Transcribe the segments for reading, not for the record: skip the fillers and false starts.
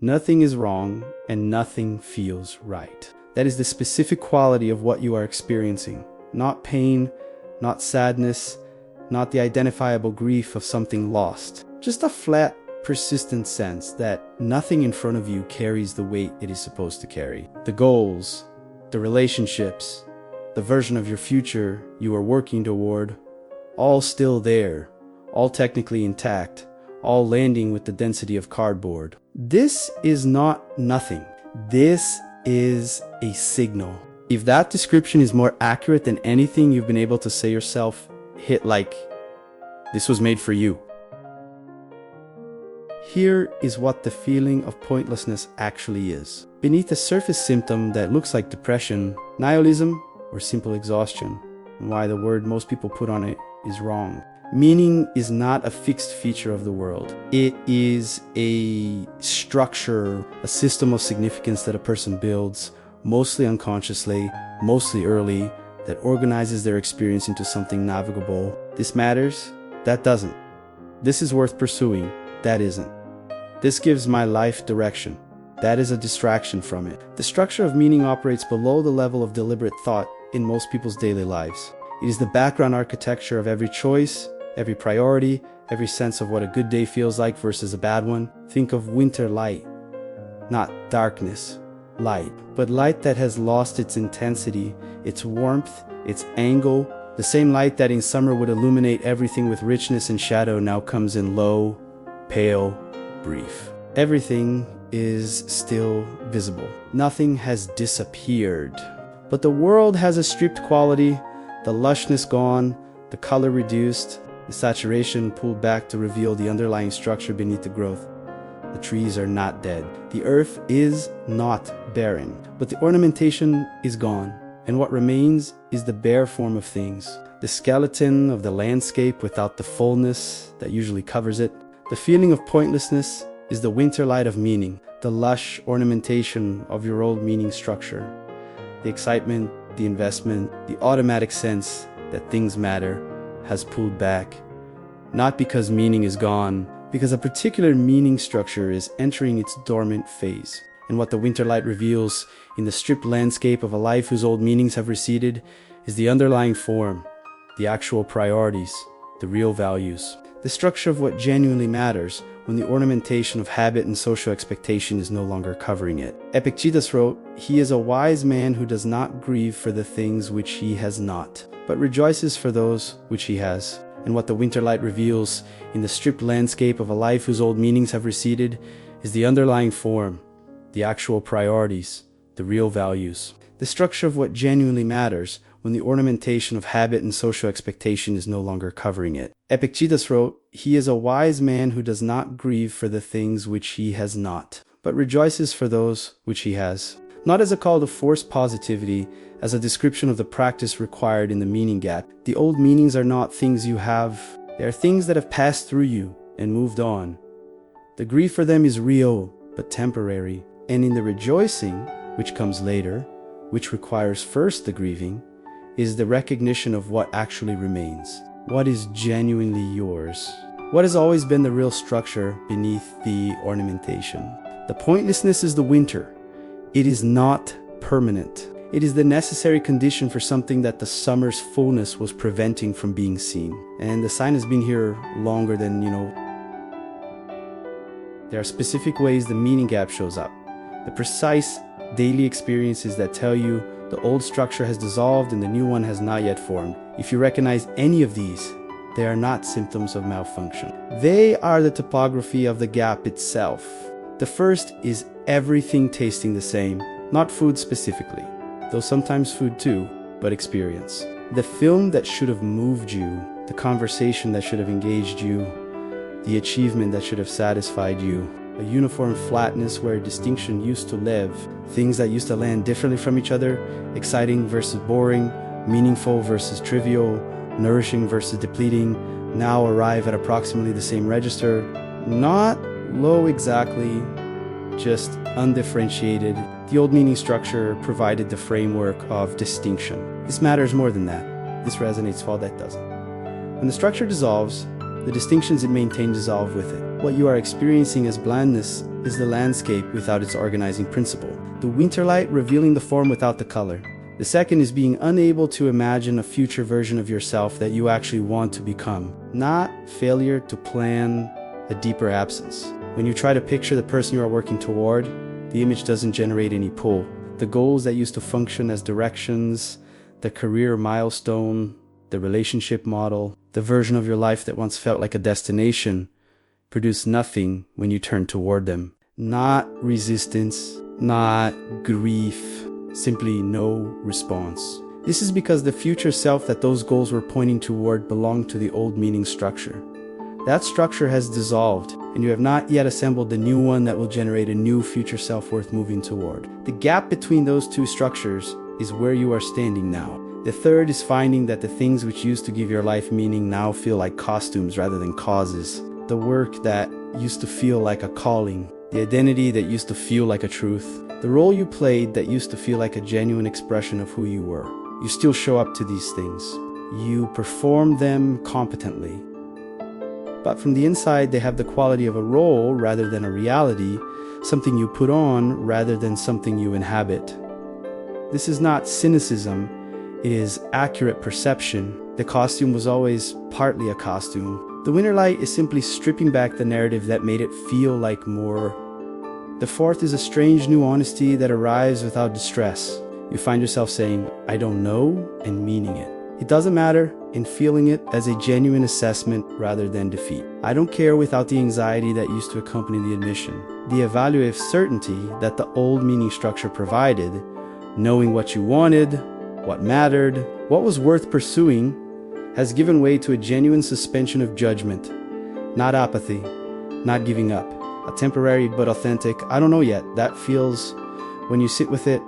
Nothing is wrong and nothing feels right. That is the specific quality of what you are experiencing. Not pain, not sadness, not the identifiable grief of something lost. Just a flat, persistent sense that nothing in front of you carries the weight it is supposed to carry. The goals, the relationships, the version of your future you are working toward, all still there, all technically intact, all landing with the density of cardboard. This is not nothing. This is a signal. If that description is more accurate than anything you've been able to say yourself, hit like. This was made for you. Here is what the feeling of pointlessness actually is. Beneath a surface symptom that looks like depression, nihilism, or simple exhaustion, and why the word most people put on it is wrong. Meaning is not a fixed feature of the world. It is a structure, a system of significance that a person builds, mostly unconsciously, mostly early, that organizes their experience into something navigable. This matters, that doesn't. This is worth pursuing, that isn't. This gives my life direction, that is a distraction from it. The structure of meaning operates below the level of deliberate thought in most people's daily lives. It is the background architecture of every choice, every priority, every sense of what a good day feels like versus a bad one. Think of winter light, not darkness, light, but light that has lost its intensity, its warmth, its angle. The same light that in summer would illuminate everything with richness and shadow now comes in low, pale, brief. Everything is still visible. Nothing has disappeared. But the world has a stripped quality, the lushness gone, the color reduced, the saturation pulled back to reveal the underlying structure beneath the growth. The trees are not dead. The earth is not barren, but the ornamentation is gone, and what remains is the bare form of things, the skeleton of the landscape without the fullness that usually covers it. The feeling of pointlessness is the winter light of meaning, the lush ornamentation of your old meaning structure. The excitement, the investment, the automatic sense that things matter has pulled back, not because meaning is gone, because a particular meaning structure is entering its dormant phase. And what the winter light reveals in the stripped landscape of a life whose old meanings have receded is the underlying form, the actual priorities, the real values, the structure of what genuinely matters when the ornamentation of habit and social expectation is no longer covering it. Epictetus wrote, "He is a wise man who does not grieve for the things which he has not, but rejoices for those which he has." And what the winter light reveals in the stripped landscape of a life whose old meanings have receded is the underlying form, the actual priorities, the real values, the structure of what genuinely matters when the ornamentation of habit and social expectation is no longer covering it. Epictetus wrote, "He is a wise man who does not grieve for the things which he has not, but rejoices for those which he has." Not as a call to force positivity, as a description of the practice required in the meaning gap. The old meanings are not things you have, they are things that have passed through you and moved on. The grief for them is real, but temporary. And in the rejoicing, which comes later, which requires first the grieving, is the recognition of what actually remains, what is genuinely yours, what has always been the real structure beneath the ornamentation. The pointlessness is the winter. It is not permanent. It is the necessary condition for something that the summer's fullness was preventing from being seen. And the sign has been here longer than, There are specific ways the meaning gap shows up. The precise daily experiences that tell you the old structure has dissolved and the new one has not yet formed. If you recognize any of these, they are not symptoms of malfunction. They are the topography of the gap itself. The first is everything tasting the same, not food specifically, though sometimes food too, but experience. The film that should have moved you, the conversation that should have engaged you, the achievement that should have satisfied you, a uniform flatness where distinction used to live, things that used to land differently from each other, exciting versus boring, meaningful versus trivial, nourishing versus depleting, now arrive at approximately the same register, not low exactly, just undifferentiated. The old meaning structure provided the framework of distinction. This matters more than that. This resonates while that doesn't. When the structure dissolves, The distinctions it maintains dissolve with it. What you are experiencing as blandness is the landscape without its organizing principle, the winter light revealing the form without the color. The second is being unable to imagine a future version of yourself that you actually want to become, not failure to plan a deeper absence. When you try to picture the person you are working toward, the image doesn't generate any pull. The goals that used to function as directions, the career milestone, the relationship model, the version of your life that once felt like a destination, produce nothing when you turn toward them. Not resistance, not grief, simply no response. This is because the future self that those goals were pointing toward belonged to the old meaning structure. That structure has dissolved, and you have not yet assembled the new one that will generate a new future self worth moving toward. The gap between those two structures is where you are standing now. The third is finding that the things which used to give your life meaning now feel like costumes rather than causes. The work that used to feel like a calling, the identity that used to feel like a truth, the role you played that used to feel like a genuine expression of who you were. You still show up to these things. You perform them competently. But from the inside, they have the quality of a role rather than a reality, something you put on rather than something you inhabit. This is not cynicism, it is accurate perception. The costume was always partly a costume. The winter light is simply stripping back the narrative that made it feel like more. The fourth is a strange new honesty that arrives without distress. You find yourself saying, "I don't know," and meaning it. It doesn't matter, and feeling it as a genuine assessment rather than defeat. I don't care without the anxiety that used to accompany the admission. The evaluative certainty that the old meaning structure provided, knowing what you wanted, what mattered, what was worth pursuing, has given way to a genuine suspension of judgment. Not apathy, not giving up. A temporary but authentic, "I don't know yet." That feels, when you sit with it,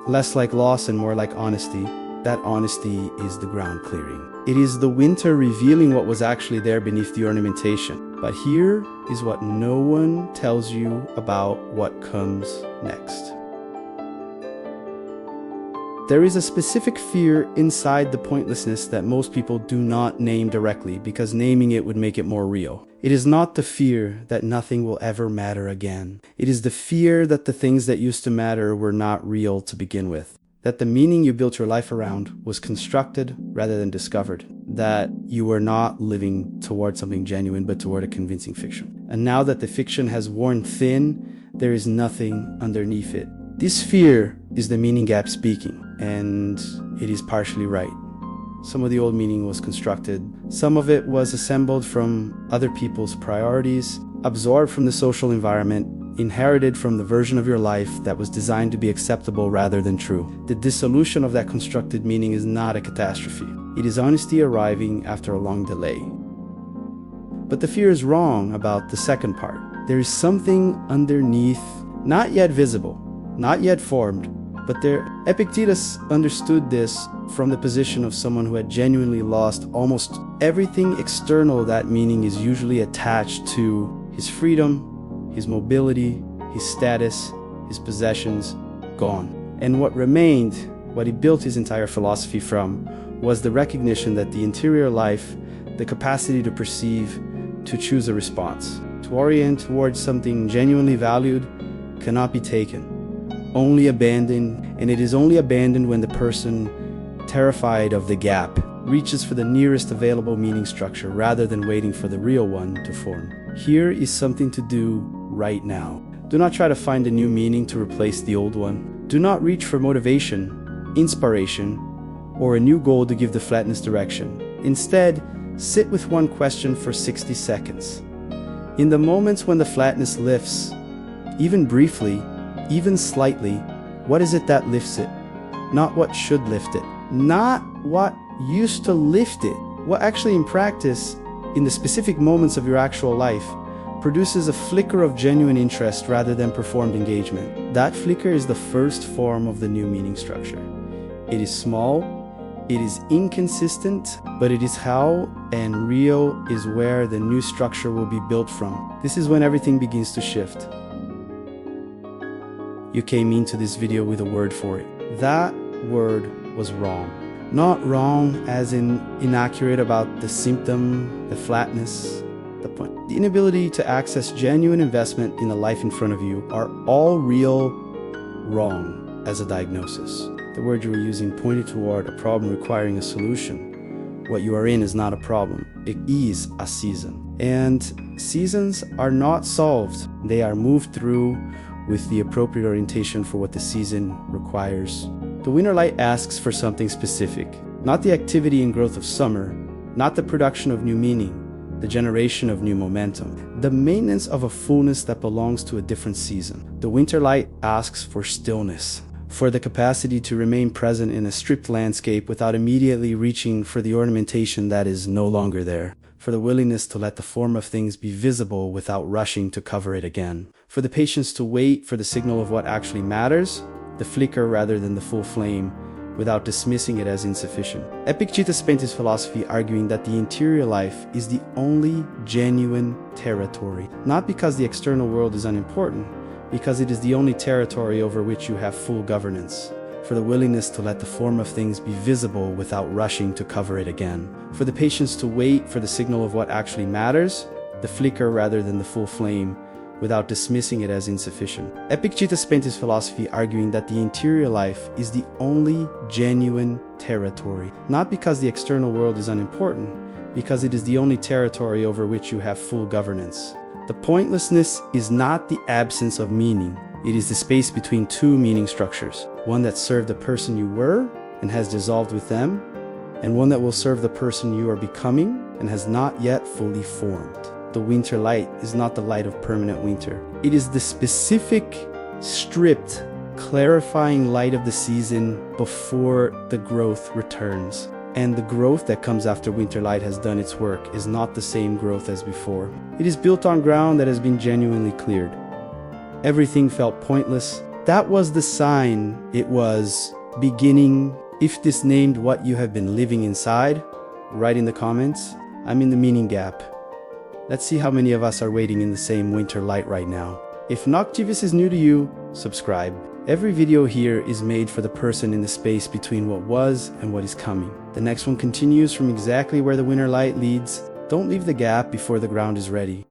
less like loss and more like honesty. That honesty is the ground clearing. It is the winter revealing what was actually there beneath the ornamentation. But here is what no one tells you about what comes next. There is a specific fear inside the pointlessness that most people do not name directly because naming it would make it more real. It is not the fear that nothing will ever matter again. It is the fear that the things that used to matter were not real to begin with. That the meaning you built your life around was constructed rather than discovered. That you were not living toward something genuine but toward a convincing fiction. And now that the fiction has worn thin, there is nothing underneath it. This fear is the meaning gap speaking, and it is partially right. Some of the old meaning was constructed. Some of it was assembled from other people's priorities, absorbed from the social environment, inherited from the version of your life that was designed to be acceptable rather than true. The dissolution of that constructed meaning is not a catastrophe. It is honesty arriving after a long delay. But the fear is wrong about the second part. There is something underneath, not yet visible, not yet formed, but there. Epictetus understood this from the position of someone who had genuinely lost almost everything external that meaning is usually attached to: his freedom, his mobility, his status, his possessions, gone. And what remained, what he built his entire philosophy from, was the recognition that the interior life, the capacity to perceive, to choose a response, to orient towards something genuinely valued, cannot be taken, only abandoned, and it is only abandoned when the person, terrified of the gap, reaches for the nearest available meaning structure rather than waiting for the real one to form. Here is something to do right now. Do not try to find a new meaning to replace the old one. Do not reach for motivation, inspiration, or a new goal to give the flatness direction. Instead, sit with one question for 60 seconds. In the moments when the flatness lifts, even briefly, even slightly, what is it that lifts it? Not what should lift it. Not what used to lift it. What actually in practice, in the specific moments of your actual life, produces a flicker of genuine interest rather than performed engagement. That flicker is the first form of the new meaning structure. It is small, it is inconsistent, but it is how, and real is where the new structure will be built from. This is when everything begins to shift. You came into this video with a word for it. That word was wrong. Not wrong as in inaccurate about the symptom, the flatness, the point. The inability to access genuine investment in the life in front of you are all real wrong as a diagnosis. The word you were using pointed toward a problem requiring a solution. What you are in is not a problem. It is a season. And seasons are not solved. They are moved through with the appropriate orientation for what the season requires. The winter light asks for something specific, not the activity and growth of summer, not the production of new meaning, the generation of new momentum, the maintenance of a fullness that belongs to a different season. The winter light asks for stillness, for the capacity to remain present in a stripped landscape without immediately reaching for the ornamentation that is no longer there, for the willingness to let the form of things be visible without rushing to cover it again, for the patience to wait for the signal of what actually matters, the flicker rather than the full flame, without dismissing it as insufficient. Epictetus spent his philosophy arguing that the interior life is the only genuine territory, not because the external world is unimportant, because it is the only territory over which you have full governance, for the willingness to let the form of things be visible without rushing to cover it again, for the patience to wait for the signal of what actually matters, the flicker rather than the full flame, without dismissing it as insufficient. Epictetus spent his philosophy arguing that the interior life is the only genuine territory, not because the external world is unimportant, because it is the only territory over which you have full governance. The pointlessness is not the absence of meaning. It is the space between two meaning structures, one that served the person you were and has dissolved with them, and one that will serve the person you are becoming and has not yet fully formed. The winter light is not the light of permanent winter. It is the specific, stripped, clarifying light of the season before the growth returns. And the growth that comes after winter light has done its work is not the same growth as before. It is built on ground that has been genuinely cleared. Everything felt pointless. That was the sign it was beginning. If this named what you have been living inside, write in the comments. I'm in the meaning gap. Let's see how many of us are waiting in the same winter light right now. If Noctivus is new to you, subscribe. Every video here is made for the person in the space between what was and what is coming. The next one continues from exactly where the winter light leads. Don't leave the gap before the ground is ready.